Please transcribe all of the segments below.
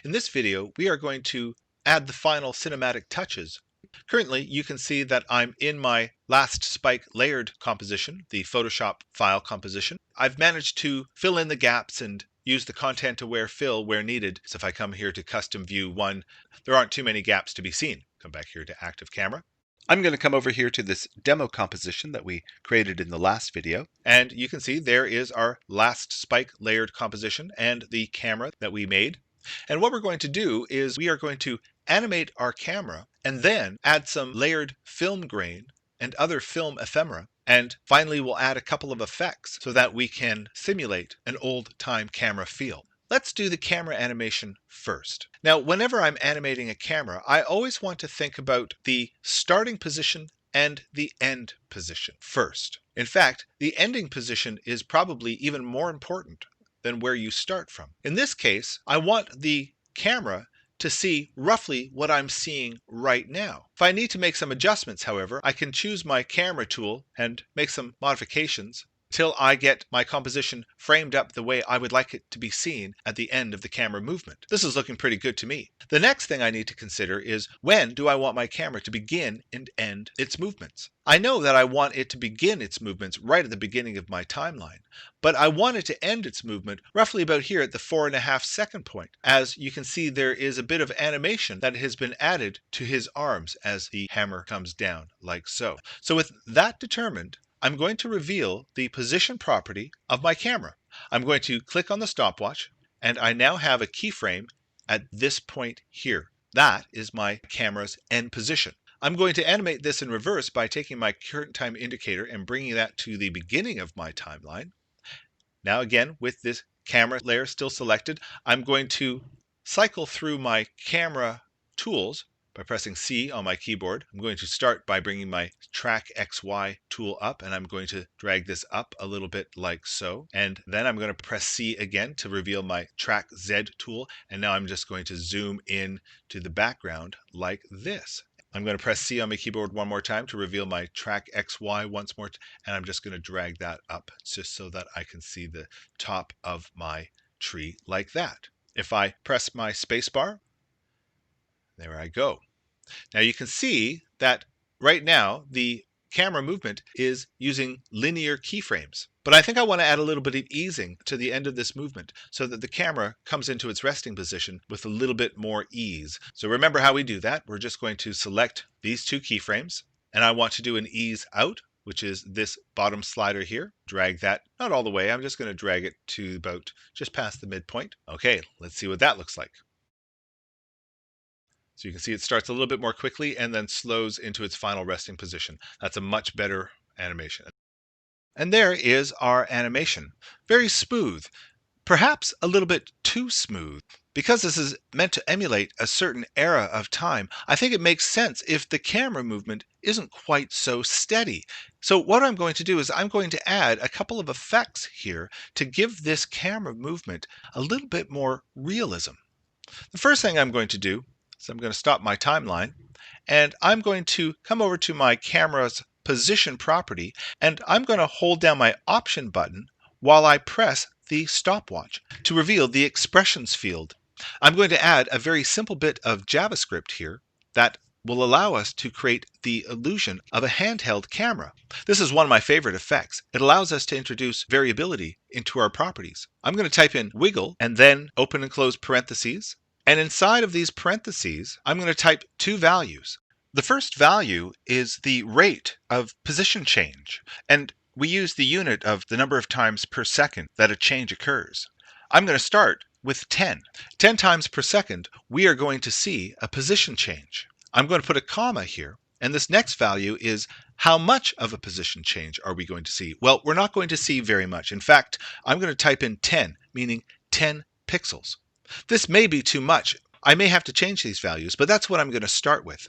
In this video, we are going to add the final cinematic touches. Currently, you can see that I'm in my last spike layered composition, the Photoshop file composition. I've managed to fill in the gaps and use the content-aware fill where needed. So if I come here to Custom View 1, there aren't too many gaps to be seen. Come back here to Active Camera. I'm going to come over here to this demo composition that we created in the last video. And you can see there is our last spike layered composition and the camera that we made. And what we're going to do is we are going to animate our camera and then add some layered film grain and other film ephemera. And finally, we'll add a couple of effects so that we can simulate an old-time camera feel. Let's do the camera animation first. Now, whenever I'm animating a camera, I always want to think about the starting position and the end position first. In fact, the ending position is probably even more important than where you start from. In this case, I want the camera to see roughly what I'm seeing right now. If I need to make some adjustments, however, I can choose my camera tool and make some modifications till I get my composition framed up the way I would like it to be seen at the end of the camera movement. This is looking pretty good to me. The next thing I need to consider is when do I want my camera to begin and end its movements? I know that I want it to begin its movements right at the beginning of my timeline, but I want it to end its movement roughly about here at the 4.5 second point. As you can see, there is a bit of animation that has been added to his arms as the hammer comes down like so. So with that determined, I'm going to reveal the position property of my camera. I'm going to click on the stopwatch, and I now have a keyframe at this point here. That is my camera's end position. I'm going to animate this in reverse by taking my current time indicator and bringing that to the beginning of my timeline. Now again, with this camera layer still selected, I'm going to cycle through my camera tools by pressing C on my keyboard. I'm going to start by bringing my Track XY tool up, and I'm going to drag this up a little bit like so. And then I'm going to press C again to reveal my Track Z tool. And now I'm just going to zoom in to the background like this. I'm going to press C on my keyboard one more time to reveal my Track XY once more. And I'm just going to drag that up just so that I can see the top of my tree like that. If I press my spacebar, there I go. Now you can see that right now the camera movement is using linear keyframes. But I think I want to add a little bit of easing to the end of this movement so that the camera comes into its resting position with a little bit more ease. So remember how we do that. We're just going to select these two keyframes, and I want to do an ease out, which is this bottom slider here. Drag that, not all the way, I'm just going to drag it to about just past the midpoint. Okay, let's see what that looks like. So you can see it starts a little bit more quickly and then slows into its final resting position. That's a much better animation. And there is our animation. Very smooth, perhaps a little bit too smooth. Because this is meant to emulate a certain era of time, I think it makes sense if the camera movement isn't quite so steady. So what I'm going to do is I'm going to add a couple of effects here to give this camera movement a little bit more realism. The first thing I'm going to do, so I'm going to stop my timeline, and I'm going to come over to my camera's position property, and I'm going to hold down my Option button while I press the stopwatch to reveal the expressions field. I'm going to add a very simple bit of JavaScript here that will allow us to create the illusion of a handheld camera. This is one of my favorite effects. It allows us to introduce variability into our properties. I'm going to type in wiggle and then open and close parentheses. And inside of these parentheses, I'm going to type two values. The first value is the rate of position change, and we use the unit of the number of times per second that a change occurs. I'm going to start with 10. 10 times per second, we are going to see a position change. I'm going to put a comma here, and this next value is how much of a position change are we going to see? Well, we're not going to see very much. In fact, I'm going to type in 10, meaning 10 pixels. This may be too much. I may have to change these values, but that's what I'm going to start with.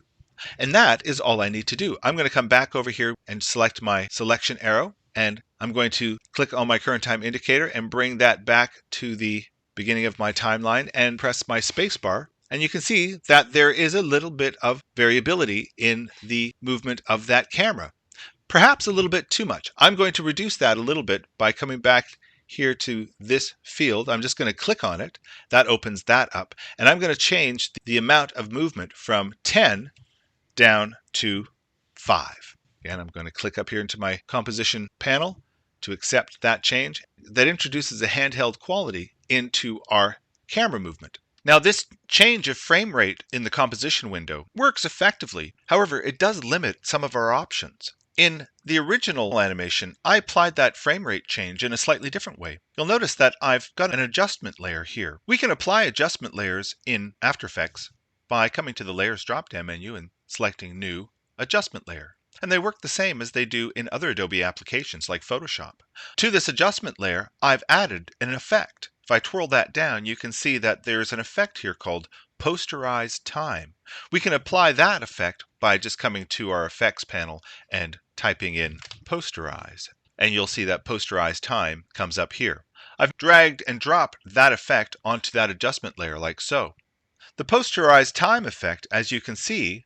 And that is all I need to do. I'm going to come back over here and select my selection arrow, and I'm going to click on my current time indicator and bring that back to the beginning of my timeline and press my spacebar. And you can see that there is a little bit of variability in the movement of that camera. Perhaps a little bit too much. I'm going to reduce that a little bit by coming back here to this field. I'm just going to click on it. That opens that up. And I'm going to change the amount of movement from 10 down to 5. Again, I'm going to click up here into my composition panel to accept that change. That introduces a handheld quality into our camera movement. Now, this change of frame rate in the composition window works effectively. However, it does limit some of our options. In the original animation, I applied that frame rate change in a slightly different way. You'll notice that I've got an adjustment layer here. We can apply adjustment layers in After Effects by coming to the Layers drop-down menu and selecting New Adjustment Layer. And they work the same as they do in other Adobe applications like Photoshop. To this adjustment layer, I've added an effect. If I twirl that down, you can see that there's an effect here called Posterized Time. We can apply that effect by just coming to our effects panel and typing in Posterize. And you'll see that Posterized Time comes up here. I've dragged and dropped that effect onto that adjustment layer like so. The Posterized Time effect, as you can see,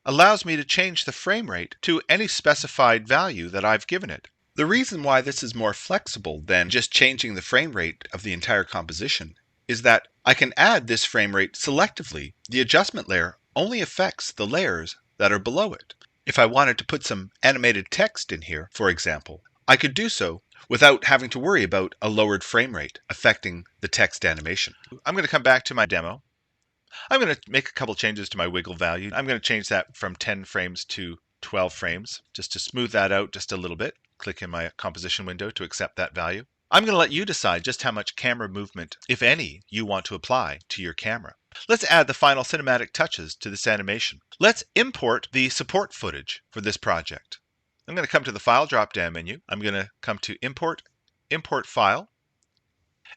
allows me to change the frame rate to any specified value that I've given it. The reason why this is more flexible than just changing the frame rate of the entire composition is that I can add this frame rate selectively. The adjustment layer only affects the layers that are below it. If I wanted to put some animated text in here, for example, I could do so without having to worry about a lowered frame rate affecting the text animation. I'm going to come back to my demo. I'm going to make a couple changes to my wiggle value. I'm going to change that from 10 frames to 12 frames just to smooth that out just a little bit. Click in my composition window to accept that value. I'm going to let you decide just how much camera movement, if any, you want to apply to your camera. Let's add the final cinematic touches to this animation. Let's import the support footage for this project. I'm going to come to the File drop-down menu. I'm going to come to Import, Import File.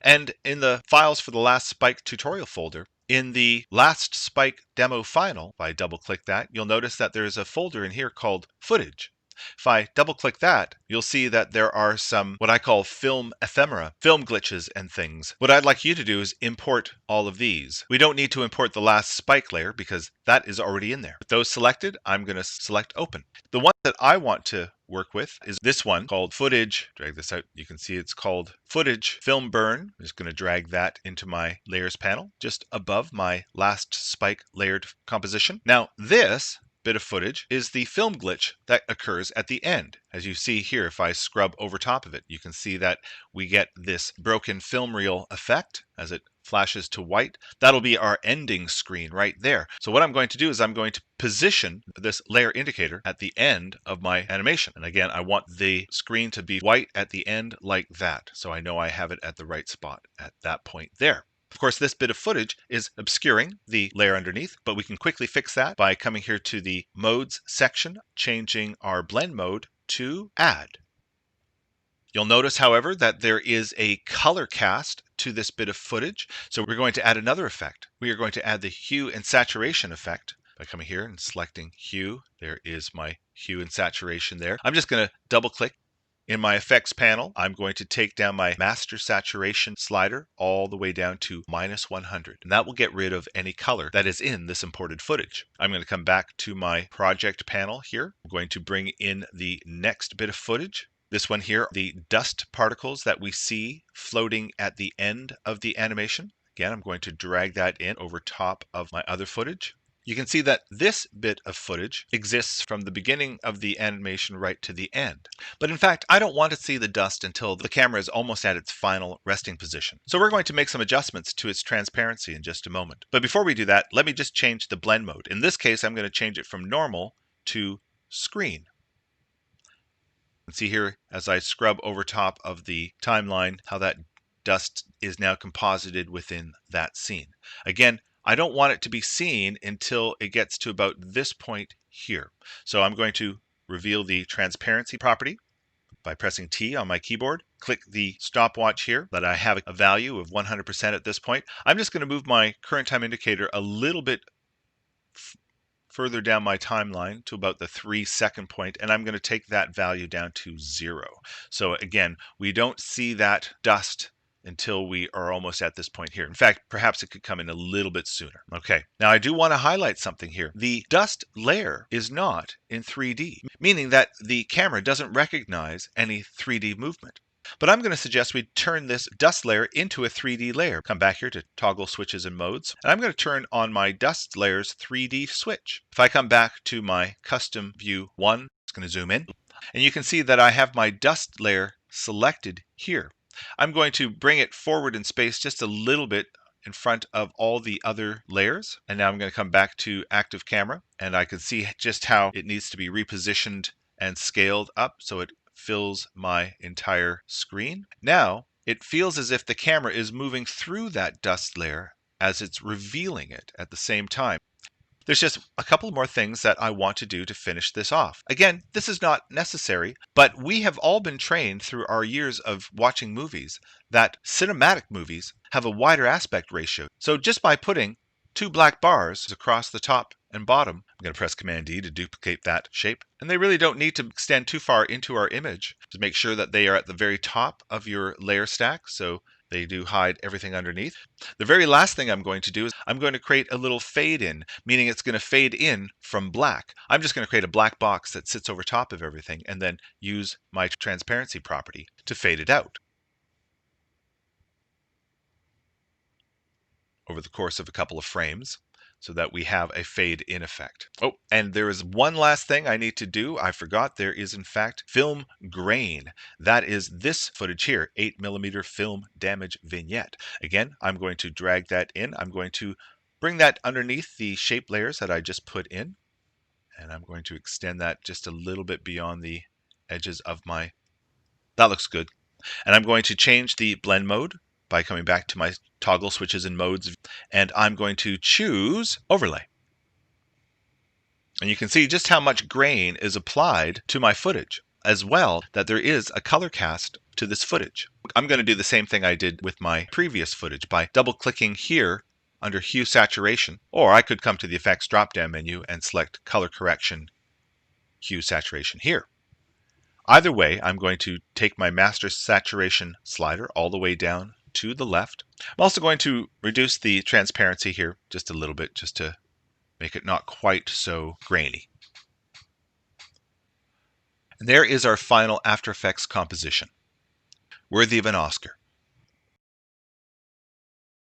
And in the Files for the Last Spike tutorial folder, in the Last Spike Demo Final, if I double-click that, you'll notice that there's a folder in here called Footage. If I double-click that, you'll see that there are some what I call film ephemera, film glitches and things. What I'd like you to do is import all of these. We don't need to import the last spike layer because that is already in there. With those selected, I'm going to select Open. The one that I want to work with is this one called Footage. Drag this out. You can see it's called Footage Film Burn. I'm just going to drag that into my Layers panel just above my last spike layered composition. Now this bit of footage is the film glitch that occurs at the end. As you see here, if I scrub over top of it, you can see that we get this broken film reel effect as it flashes to white. That'll be our ending screen right there. So what I'm going to do is I'm going to position this layer indicator at the end of my animation. And again, I want the screen to be white at the end like that. So I know I have it at the right spot at that point there. Of course, this bit of footage is obscuring the layer underneath, but we can quickly fix that by coming here to the Modes section, changing our blend mode to Add. You'll notice, however, that there is a color cast to this bit of footage, so we're going to add another effect. We are going to add the hue and saturation effect by coming here and selecting Hue. There is my hue and saturation there. I'm just going to double-click. In my effects panel, I'm going to take down my master saturation slider all the way down to -100. And that will get rid of any color that is in this imported footage. I'm going to come back to my project panel here. I'm going to bring in the next bit of footage. This one here, the dust particles that we see floating at the end of the animation. Again, I'm going to drag that in over top of my other footage. You can see that this bit of footage exists from the beginning of the animation right to the end. But in fact, I don't want to see the dust until the camera is almost at its final resting position. So we're going to make some adjustments to its transparency in just a moment. But before we do that, let me just change the blend mode. In this case, I'm going to change it from normal to screen. You can see here as I scrub over top of the timeline how that dust is now composited within that scene. Again, I don't want it to be seen until it gets to about this point here. So I'm going to reveal the transparency property by pressing T on my keyboard. Click the stopwatch here that I have a value of 100% at this point. I'm just going to move my current time indicator a little bit further down my timeline to about the 3-second point, and I'm going to take that value down to 0. So again, we don't see that dust until we are almost at this point here. In fact, perhaps it could come in a little bit sooner. Okay, now I do want to highlight something here. The dust layer is not in 3D, meaning that the camera doesn't recognize any 3D movement. But I'm going to suggest we turn this dust layer into a 3D layer. Come back here to toggle switches and modes, and I'm going to turn on my dust layer's 3D switch. If I come back to my custom view 1, it's going to zoom in, and you can see that I have my dust layer selected here. I'm going to bring it forward in space just a little bit in front of all the other layers. And now I'm going to come back to active camera, and I can see just how it needs to be repositioned and scaled up so it fills my entire screen. Now it feels as if the camera is moving through that dust layer as it's revealing it at the same time. There's just a couple more things that I want to do to finish this off. Again, this is not necessary, but we have all been trained through our years of watching movies that cinematic movies have a wider aspect ratio. So just by putting two black bars across the top and bottom, I'm going to press Command D to duplicate that shape. And they really don't need to extend too far into our image to make sure that they are at the very top of your layer stack, so they do hide everything underneath. The very last thing I'm going to do is I'm going to create a little fade in, meaning it's going to fade in from black. I'm just going to create a black box that sits over top of everything and then use my transparency property to fade it out over the course of a couple of frames, so that we have a fade in effect. Oh, and there is one last thing I need to do. I forgot there is in fact film grain. That is this footage here, 8mm film damage vignette. Again, I'm going to drag that in. I'm going to bring that underneath the shape layers that I just put in. And I'm going to extend that just a little bit beyond the edges of my, that looks good. And I'm going to change the blend mode by coming back to my toggle switches and modes, and I'm going to choose overlay. And you can see just how much grain is applied to my footage, as well that there is a color cast to this footage. I'm going to do the same thing I did with my previous footage by double clicking here under hue saturation, or I could come to the effects drop down menu and select color correction hue saturation here. Either way, I'm going to take my master saturation slider all the way down to the left. I'm also going to reduce the transparency here just a little bit, just to make it not quite so grainy. And there is our final After Effects composition, worthy of an Oscar.